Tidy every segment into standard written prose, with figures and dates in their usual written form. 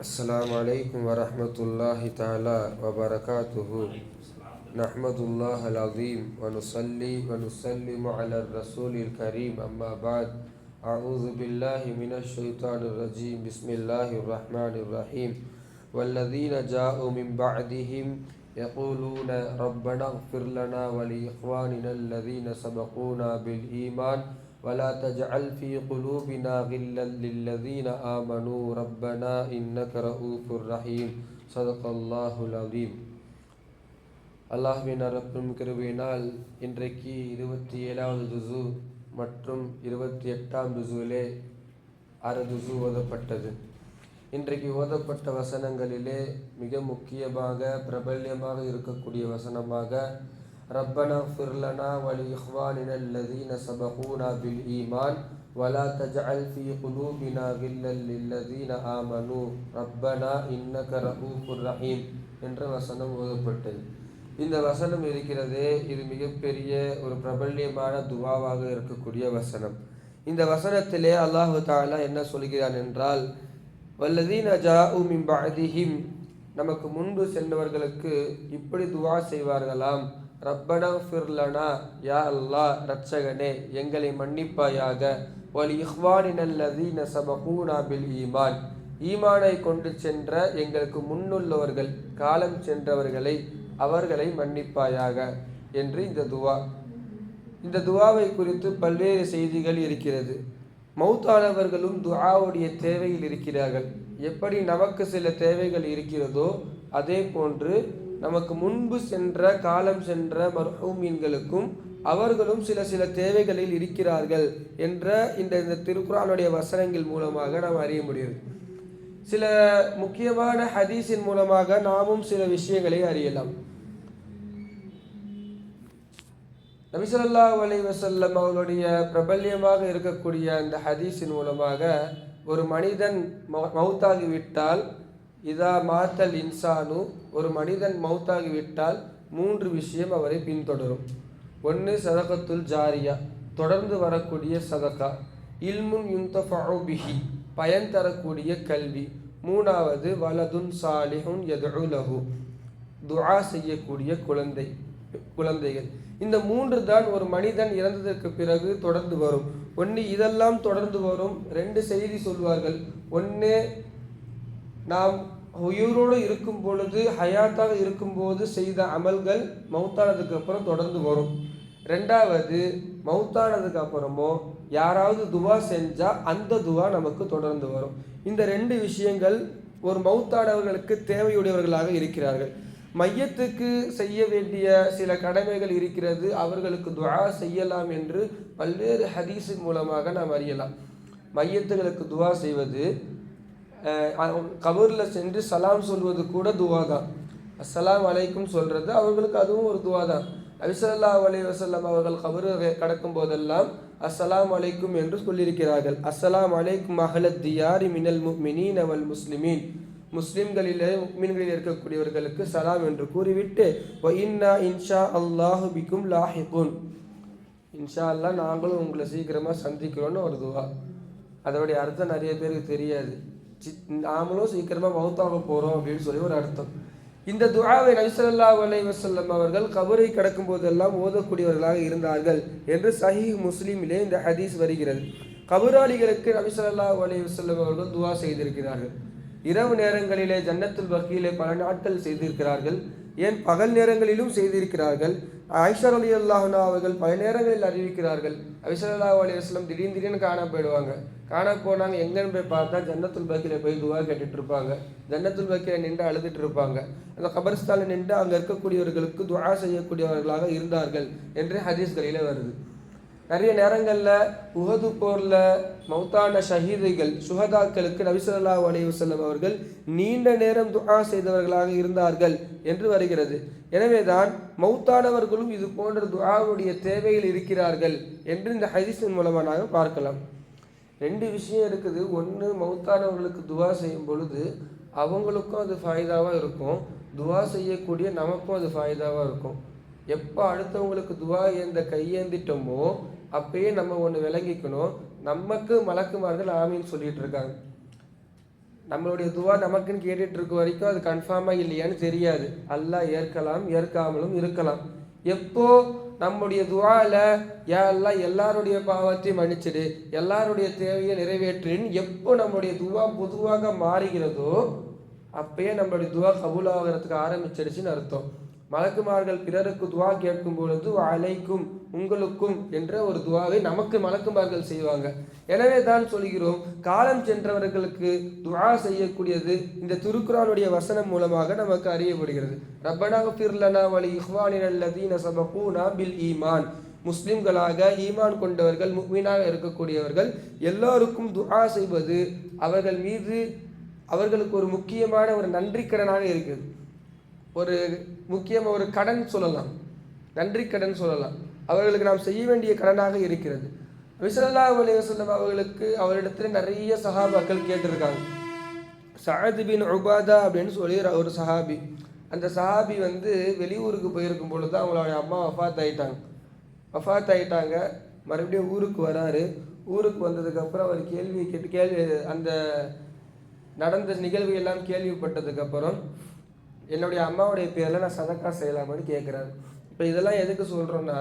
السلام عليكم ورحمة الله تعالى وبركاته. نحمد الله العظيم ونصلي ونسلم على الرسول الكريم أما بعد. أعوذ بالله من الشيطان الرجيم. بسم الله الرحمن الرحيم. والذين جاءوا من بعدهم يقولون ربنا اغفر لنا ولإخواننا الذين سبقونا بالإيمان ولا تجعل في قلوبنا غلا للذين آمنوا ربنا إنك رؤوف رحيم. صدق الله العظيم. அல்லாஹ்வின் அருளும் கிருபையினால் இன்றைக்கு 27வது ஜுஸு மற்றும் 28ஆம் ஜுஸுவிலே 6 ஜுஸு ஓதப்பட்டது. இன்றைக்கு ஓதப்பட்ட வசனங்களிலே மிக முக்கியமாக பிரபல்யமாக இருக்கக்கூடிய வசனமாக ரப்பனா ஃபிர் லனா வலி இஹ்வானினா அல்லதீன சபகூனா பில் ஈமான் வலா தஜஅல் ஃபீ குலூபினா கில்லல் லில்லதீன ஆமனு ரப்பனா இன்னக ரഊஃபுர் ரஹீம் என்ற வசனம் ஓதப்பட்டது. இந்த வசனம் இருக்கிறதே, இது மிகப்பெரிய ஒரு பிரபல்யமான துவாவாக இருக்கக்கூடிய வசனம். இந்த வசனத்திலே அல்லாஹு தஆலா என்ன சொல்கிறான் என்றால், வல்லதீன ஜாஉ மின் பஅதிஹிம், நமக்கு முன்பு சென்றவர்களுக்கு இப்படி துவா செய்வார்களாம். ரப்பனா ஃபிர் லனா, யா அல்லாஹ் இரட்சகனே எங்களை மன்னிப்பாயாக, வலி இஹ்வானினல் லதீன சபகூனா பில் ஈமான், ஈமானை கொண்டு சென்ற எங்களுக்கு முன்னுள்ளவர்கள், காலம் சென்றவர்களை, அவர்களை மன்னிப்பாயாக என்று இந்த துவாவை குறித்து பல்வேறு செய்திகள் இருக்கிறது. மௌத்தானவர்களும் துஆவுடைய தேவையில் இருக்கிறார்கள். எப்படி நமக்கு சில தேவைகள் இருக்கிறதோ அதே போன்று நமக்கு முன்பு சென்ற காலம் சென்ற மர்ஹூமீன்களுக்கும் அவர்களும் சில தேவைகளில் இருக்கிறார்கள் என்ற இந்த திருக்குர்ஆனுடைய வசனங்கள் மூலமாக நாம் அறிய முடியும். சில முக்கியமான ஹதீஸின் மூலமாக நாமும் சில விஷயங்களை அறியலாம். நபி ஸல்லல்லாஹு அலைஹி வஸல்லம் அவர்களுடைய பிரபல்யமாக இருக்கக்கூடிய அந்த ஹதீஸின் மூலமாக ஒரு மனிதன் மௌத்தாகிவிட்டால், இதா மாத்தல் இன்சானு, ஒரு மனிதன் மௌத்தாகிவிட்டால் 3 விஷயம் அவரை பின்தொடரும். 1 சதகத்துல் ஜாரியா, தொடர்ந்து வரக்கூடிய சதகா. இல்முன் யுன்தஃபஉ பிஹி, பயன் தரக்கூடிய கல்வி. 3வது வலதுன் சாலிஹுன் யதுஉ லஹு, துஆ செய்யக்கூடிய குழந்தைகள். இந்த 3 தான் ஒரு மனிதன் இறந்ததற்கு பிறகு தொடர்ந்து வரும். 1 இதெல்லாம் தொடர்ந்து வரும். 2 செய்தி சொல்வார்கள். 1 நாம் உயிரோடு இருக்கும் பொழுது, ஹயாத்தாக இருக்கும்போது செய்த அமல்கள் மௌத்தானதுக்கு அப்புறம் தொடர்ந்து வரும். 2வது மௌத்தானதுக்கு அப்புறமோ யாராவது துவா செஞ்சா அந்த துவா நமக்கு தொடர்ந்து வரும். இந்த 2 விஷயங்கள் ஒரு மௌத்தானவர்களுக்கு தேவையுடையவர்களாக இருக்கிறார்கள். மையத்துக்கு செய்ய வேண்டிய சில கடமைகள் இருக்கிறது, அவர்களுக்கு துஆ செய்யலாம் என்று பல்வேறு ஹதீஸின் மூலமாக நாம் அறியலாம். மையத்துகளுக்கு துஆ செய்வது, கபூரில் சென்று சலாம் சொல்வது கூட துவா தான். அஸ்ஸலாம் அலைக்கும் சொல்கிறது அவர்களுக்கு அதுவும் ஒரு துவா தான். நபி ஸல்லல்லாஹு அலைஹி வஸல்லம் அவர்கள் கபரை கடக்கும் போதெல்லாம் அஸ்ஸலாம் அலைக்கும் என்று சொல்லியிருக்கிறார்கள். அஸ்ஸலாம் அலைக்கும் அஹ்லத் தியாரி மினல் முஃமினீன வல் முஸ்லிமீன், முஸ்லிம்களிலே முஃமின்களில் இருக்கக்கூடியவர்களுக்கு சலாம் என்று கூறிவிட்டு, வ இன்னா இன்ஷா அல்லாஹு பிக்கும் லாஹிகுன், இன்ஷா அல்லாஹ் நாங்களும் உங்களை சீக்கிரமாக சந்திக்கிறோன்னு ஒரு துவா. அதோடைய அர்த்தம் நிறைய பேருக்கு தெரியாது. நாமளும் சீக்கிரமாக மௌத்தாக போகிறோம் அப்படின்னு சொல்லி ஒரு அர்த்தம். இந்த துஆவை நபி ஸல்லல்லாஹு அலைஹி வஸல்லம் அவர்கள் கபரை கடக்கும் போதெல்லாம் ஓதக்கூடியவர்களாக இருந்தார்கள் என்று சஹீஹ் முஸ்லிமிலே இந்த ஹதீஸ் வருகிறது. கபராளிகளுக்கு நபி ஸல்லல்லாஹு அலைஹி வஸல்லம் அவர்கள் துஆ செய்திருக்கிறார்கள். இரவு நேரங்களிலே ஜன்னத்துல் பகீயிலே பல நாட்கள் செய்திருக்கிறார்கள். ஏன் பகல் நேரங்களிலும் செய்திருக்கிறார்கள். ஆயிஷா ரலியல்லாஹு அன்ஹா அவர்கள் பல நேரங்களில் அறிவிக்கிறார்கள், நபி ஸல்லல்லாஹு அலைஹி வஸல்லம் திடீர்னு காண போயிடுவாங்க. காண போனாங்க, எங்கன்னு போய் பார்த்தா ஜன்னத்துல் பகீயில போய் துவா கேட்டுட்டு இருப்பாங்க. ஜன்னத்துல் பகீயில நின்று அழுதுட்டு இருப்பாங்க. அந்த கபர்ஸ்தானில் நின்று அங்கே இருக்கக்கூடியவர்களுக்கு துஆ செய்யக்கூடியவர்களாக இருந்தார்கள் என்று ஹதீஸ்களில் வருது. நிறைய நேரங்களில் உஹது போரில் மௌத்தான ஷஹீதுகள், சுஹதாக்களுக்கு நபி ஸல்லல்லாஹு அலைஹி வஸல்லம் அவர்கள் நீண்ட நேரம் துஆ செய்தவர்களாக இருந்தார்கள் என்று வருகிறது. எனவே தான் மௌத்தானவர்களும் இது போன்ற துஆவுடைய தேவையில் இருக்கிறார்கள் என்று இந்த ஹதீஸின் மூலமாக நாங்கள் பார்க்கலாம். 2 விஷயம் இருக்குது. 1, மௌத்தானவர்களுக்கு துஆ செய்யும் பொழுது அவங்களுக்கும் அது ஃபாயிதாவாக இருக்கும், துஆ செய்யக்கூடிய நமக்கும் அது ஃபாயிதாவாக இருக்கும். எப்போ அடுத்தவங்களுக்கு துஆ கையேந்திட்டோமோ அப்பயே நம்ம ஒன்று விளங்கிக்கணும், நமக்கு மலக்குமார்கள் ஆமீன் சொல்லிட்டு இருக்காங்க. நம்மளுடைய துவா நமக்குன்னு கேட்டுட்டு இருக்க வரைக்கும் அது கன்ஃபார்மாக இல்லையான்னு தெரியாது. அல்லாஹ் ஏற்கலாம், ஏற்காமலும் இருக்கலாம். எப்போ நம்முடைய துவால யா அல்லாஹ் எல்லாருடைய பாவத்தையும் மன்னிச்சிடு, எல்லாருடைய தேவையை நிறைவேற்றுன்னு எப்போ நம்முடைய துவா பொதுவாக மாறுகிறதோ அப்பயே நம்மளுடைய துவா கபூல் ஆகிறதுக்கு ஆரம்பிச்சிடுச்சுன்னு அர்த்தம். மலக்குமார்கள் பிறருக்கு துவா கேட்கும் பொழுது அலைக்கும் உங்களுக்கும் என்ற ஒரு துவாவை நமக்கு மலக்குமார்கள் செய்வாங்க. எனவே தான் சொல்கிறோம், காலம் சென்றவர்களுக்கு துவா செய்யக்கூடியது இந்த திருக்குர்ஆனுடைய வசனம் மூலமாக நமக்கு அறியப்படுகிறது. ரப்பனா ஃபிர் லனா வ லி இஹ்வானினல் லதீன சபகூனா பில் ஈமான். முஸ்லிம்களாக ஈமான் கொண்டவர்கள், முஃமினாக இருக்கக்கூடியவர்கள் எல்லோருக்கும் துஆ செய்வது அவர்கள் மீது அவர்களுக்கு ஒரு முக்கியமான ஒரு நன்றி கடனாக இருக்குது. ஒரு முக்கியமாக ஒரு கடன் சொல்லலாம், நன்றி கடன் சொல்லலாம். அவர்களுக்கு நாம் செய்ய வேண்டிய கடனாக இருக்கிறது. நபி ஸல்லல்லாஹு அலைஹி வஸல்லம் அவர்களுக்கு அவரிடத்தில் நிறைய சஹாபாக்கள் கேட்டிருக்காங்க. சஅத் பின் உபாதா அப்படின்னு சொல்லி ஒரு சஹாபி. அந்த சஹாபி வெளியூருக்கு போயிருக்கும் பொழுது அவங்களுடைய அம்மா வஃபாத் ஆயிட்டாங்க. மறுபடியும் ஊருக்கு வராரு. ஊருக்கு வந்ததுக்கப்புறம் அவர் கேள்வி அந்த நடந்த நிகழ்வு எல்லாம் கேள்விப்பட்டதுக்கப்புறம் என்னுடைய அம்மாவுடைய பேரில் நான் சதக்கா செய்யலாமான்னு கேட்குறாரு. இப்போ இதெல்லாம் எதுக்கு சொல்கிறோன்னா,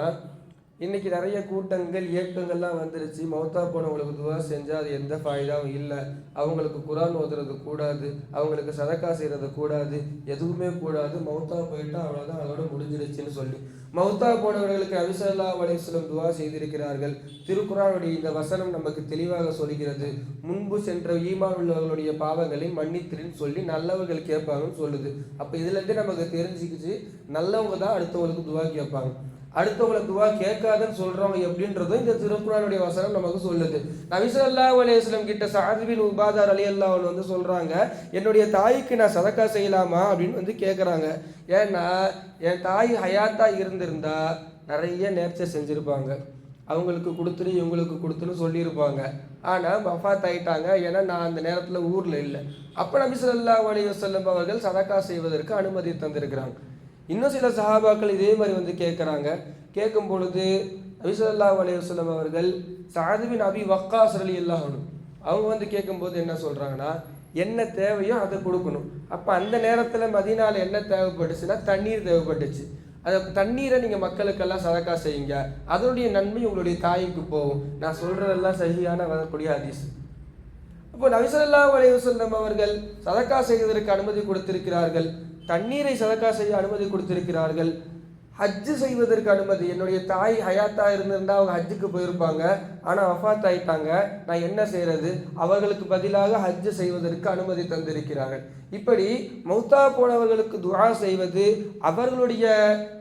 இன்றைக்கி நிறைய கூட்டங்கள் இயக்கங்கள்லாம் வந்துருச்சு. மௌத்தா போனவங்களுக்கு துவா செஞ்சால் அது எந்த ஃபாயிதாவும் இல்லை, அவங்களுக்கு குரான் ஓதுறது கூடாது, அவங்களுக்கு சதக்கா செய்கிறது கூடாது, எதுவுமே கூடாது, மௌத்தா போயிட்டா அவ்வளோதான், அதோட முடிஞ்சிடுச்சுன்னு சொல்லி மௌத்தா போனவர்களுக்கு நபி ஸல்லல்லாஹு அலைஹி வஸல்லம் துவா செய்திருக்கிறார்கள். திருக்குர்ஆனுடைய இந்த வசனம் நமக்கு தெளிவாக சொல்கிறது, முன்பு சென்ற ஈமான் உள்ளவர்களுடைய பாவங்களை மன்னித்திருன்னு சொல்லி நல்லவர்கள் கேட்பாங்கன்னு சொல்லுது. அப்போ இதுலேருந்து நமக்கு தெரிஞ்சுக்கிச்சு, நல்லவங்க தான் அடுத்தவங்களுக்கு துவா கேட்பாங்க. அடுத்தவங்களை துவா கேட்காதன்னு சொல்றவங்க எப்படின்றதும் இந்த திருக்குர்ஆனுடைய வசனம் நமக்கு சொல்லுது. நபி ஸல்லல்லாஹு அலைஹி வஸல்லம் கிட்ட சஅத் பின் உபாதா ரலியல்லாஹு அன்ஹு சொல்றாங்க, என்னுடைய தாய்க்கு நான் சதக்கா செய்யலாமா அப்படின்னு கேட்குறாங்க. ஏன்னா என் தாய் ஹயாத்தா இருந்திருந்தா நிறைய நேர்ச்சை செஞ்சுருப்பாங்க, அவங்களுக்கு கொடுத்துரு இவங்களுக்கு கொடுத்துன்னு சொல்லியிருப்பாங்க. ஆனால் வஃபாத் ஆயிட்டாங்க, ஏன்னா நான் அந்த நேரத்தில் ஊரில் இல்லை. அப்போ நபி ஸல்லல்லாஹு அலைஹி வஸல்லம் அவர்கள் சதக்கா செய்வதற்கு அனுமதி தந்திருக்கிறாங்க. இன்னும் சில சஹாபாக்கள் இதே மாதிரி கேட்குறாங்க. கேட்கும் பொழுது நபி ஸல்லல்லாஹு அலைஹி வஸல்லம் அவர்கள் சஅத் பின் அபி வக்காஸ் ரலியல்லாஹு அன்ஹு அவங்க கேட்கும்போது என்ன சொல்கிறாங்கன்னா, என்ன தேவையோ அதை கொடுக்கணும். அப்போ அந்த நேரத்தில் மதீனாவில் என்ன தேவைப்பட்டுச்சுன்னா தண்ணீர் தேவைப்பட்டுச்சு. அதை தண்ணீரை நீங்கள் மக்களுக்கெல்லாம் சதக்கா செய்யுங்க, அதனுடைய நன்மை உங்களுடைய தாய்க்கு போகும். நான் சொல்கிறதெல்லாம் சஹீஹான வரக்கூடிய ஹதீஸ். அப்போ நபி ஸல்லல்லாஹு அலைஹி வஸல்லம் அவர்கள் சதக்கா செய்வதற்கு அனுமதி கொடுத்திருக்கிறார்கள், தண்ணீரை சதக்கா செய்ய அனுமதி கொடுத்திருக்கிறார்கள், ஹஜ்ஜு செய்வதற்கு அனுமதி. என்னுடைய தாய் ஹயாத்தா இருந்திருந்தா அவங்க ஹஜ்ஜுக்கு போயிருப்பாங்க, ஆனால் வஃபாத் ஆயிட்டாங்க, நான் என்ன செய்யறது, அவர்களுக்கு பதிலாக ஹஜ்ஜு செய்வதற்கு அனுமதி தந்திருக்கிறார்கள். இப்படி மௌத்தா போனவர்களுக்கு துஆ செய்வது, அவர்களுடைய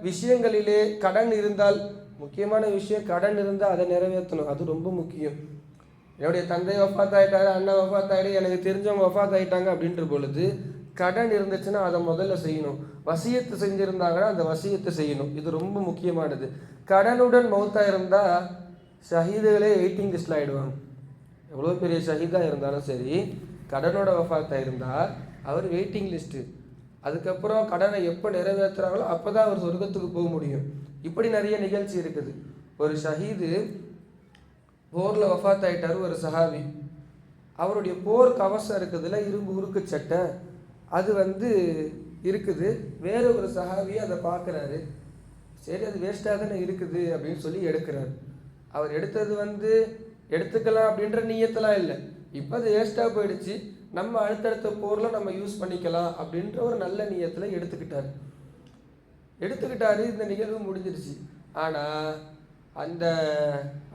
விஷயங்களிலே கடன் இருந்தால், முக்கியமான விஷயம் கடன் இருந்தால் அதை நிறைவேற்றணும், அது ரொம்ப முக்கியம். என்னுடைய தந்தை வஃபாத் ஆயிட்டாரு, அண்ணன் வஃபாத் ஆயிடு, எனக்கு தெரிஞ்சவங்க வஃபாத் ஆயிட்டாங்க அப்படின்ற பொழுது கடன் இருந்துச்சுன்னா அதை முதல்ல செய்யணும். வசியத்து செஞ்சுருந்தாங்கன்னா அந்த வசியத்தை செய்யணும், இது ரொம்ப முக்கியமானது. கடனுடன் மௌத்தா இருந்தால் ஷஹீதுகளே வெயிட்டிங் லிஸ்டில் ஆகிடுவாங்க. எவ்வளோ பெரிய ஷஹீதாக இருந்தாலும் சரி, கடனோட வஃபாத்தாக இருந்தால் அவர் வெயிட்டிங் லிஸ்ட்டு. அதுக்கப்புறம் கடனை எப்போ நிறைவேற்றுறாங்களோ அப்போ தான் அவர் சொர்க்கத்துக்கு போக முடியும். இப்படி நிறைய நிகழ்ச்சி இருக்குது. ஒரு ஷஹீது போரில் வஃபாத் ஆகிட்டார், ஒரு சஹாபி. அவருடைய போர் கவசம் இருக்குதுல்ல, இரும்பு உருக்கு சட்டை, அது இருக்குது. வேற ஒரு சஹாபி அதை பார்க்குறாரு, சரி அது வேஸ்ட்டாக தானே இருக்குது அப்படின்னு சொல்லி எடுக்கிறார். அவர் எடுத்தது எடுத்துக்கலாம் அப்படின்ற நியத்தெல்லாம் இல்லை, இப்போ அது வேஸ்ட்டாக போயிடுச்சு, நம்ம அடுத்தடுத்த போரில் நம்ம யூஸ் பண்ணிக்கலாம் அப்படின்ற ஒரு நல்ல நியத்தில் எடுத்துக்கிட்டாரு. இந்த நிகழ்வு முடிஞ்சிருச்சு. ஆனால் அந்த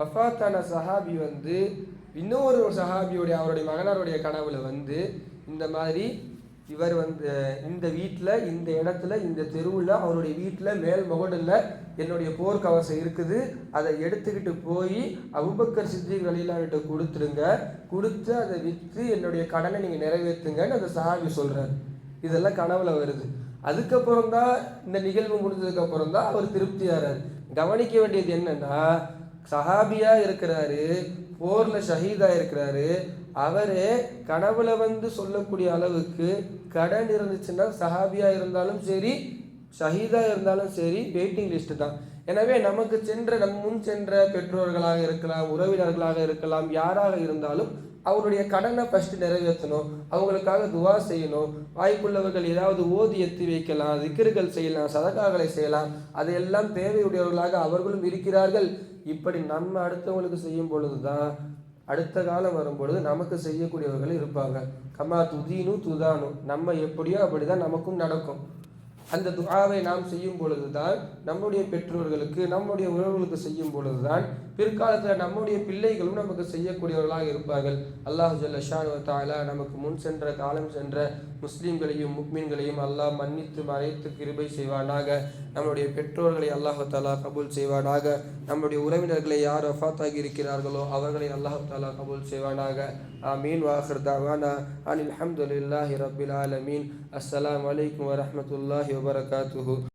வஃபாத்தான சஹாபி இன்னொரு சஹாபியோடைய அவருடைய மகனாருடைய கனவுல இந்த மாதிரி இவர் இந்த வீட்டில், இந்த இடத்துல, இந்த தெருவில், அவருடைய வீட்டில் மேல் முகடில் என்னுடைய போர்க்கவசம் இருக்குது, அதை எடுத்துக்கிட்டு போய் அபூபக்கர் சித்திக் ரலியல்லாஹு கொடுத்துருங்க, கொடுத்து அதை விற்று என்னுடைய கடனை நீங்கள் நிறைவேற்றுங்கன்னு அந்த சஹாபி சொல்கிறார். இதெல்லாம் கனவுல வருது. அதுக்கப்புறம் தான் இந்த நிகழ்வு முடிஞ்சதுக்கப்புறம் தான் அவர் திருப்தியாகிறார். கவனிக்க வேண்டியது என்னன்னா, சஹாபியாக இருக்கிறாரு, போரில் ஷஹீதாக இருக்கிறாரு, அவரே கனவுல சொல்லக்கூடிய அளவுக்கு கடன் இருந்துச்சுன்னா சஹாபியாக இருந்தாலும் சரி, ஷஹீதாக இருந்தாலும் சரி, வெயிட்டிங் லிஸ்ட்டு தான். எனவே நமக்கு நம் முன் சென்ற பெற்றோர்களாக இருக்கலாம், உறவினர்களாக இருக்கலாம், யாராக இருந்தாலும் அவருடைய கடனை ஃபஸ்ட்டு நிறைவேற்றணும், அவங்களுக்காக துவா செய்யணும். வாய்ப்புள்ளவர்கள் ஏதாவது ஓதி எத்தி வைக்கலாம், திக்ருகள் செய்யலாம், சதகாக்களை செய்யலாம். அதையெல்லாம் தேவையுடையவர்களாக அவர்களும் இருக்கிறார்கள். இப்படி நம்ம அடுத்தவங்களுக்கு செய்யும் பொழுது தான் அடுத்த காலம் வரும்பொழுது நமக்கு செய்யக்கூடியவர்கள் இருப்பாங்க. கமா துதீனு துதானு, நம்ம எப்படியோ அப்படி தான் நமக்கும் நடக்கும். அந்த துஆவை நாம் செய்யும் பொழுது தான் நம்முடைய பெற்றோர்களுக்கு நம்முடைய உறவுகளுக்கு செய்யும் பொழுது தான் பிற்காலத்தில் நம்முடைய பிள்ளைகளும் நமக்கு செய்யக்கூடியவர்களாக இருப்பார்கள். அல்லாஹ் ஜல்ல ஷானு தஆலா நமக்கு முன் சென்ற காலம் சென்ற முஸ்லீம்களையும் முக்மீன்களையும் அல்லாஹ் மன்னித்து மறைத்து கிருபை செய்வானாக. நம்முடைய பெற்றோர்களை அல்லாஹ் தஆலா கபூல் செய்வானாக. நம்முடைய உறவினர்களை யார் வஃபாத்தாகி இருக்கிறார்களோ அவர்களை அல்லாஹ் தஆலா கபூல் செய்வானாக. ஆமீன். வாஹிர் தஅவானா அனில் ஹம்துலில்லாஹி ரப்பில் ஆலமீன். அஸ்ஸலாமு அலைக்கும் வரஹ்மத்துல்லாஹி வபரகாத்துஹு.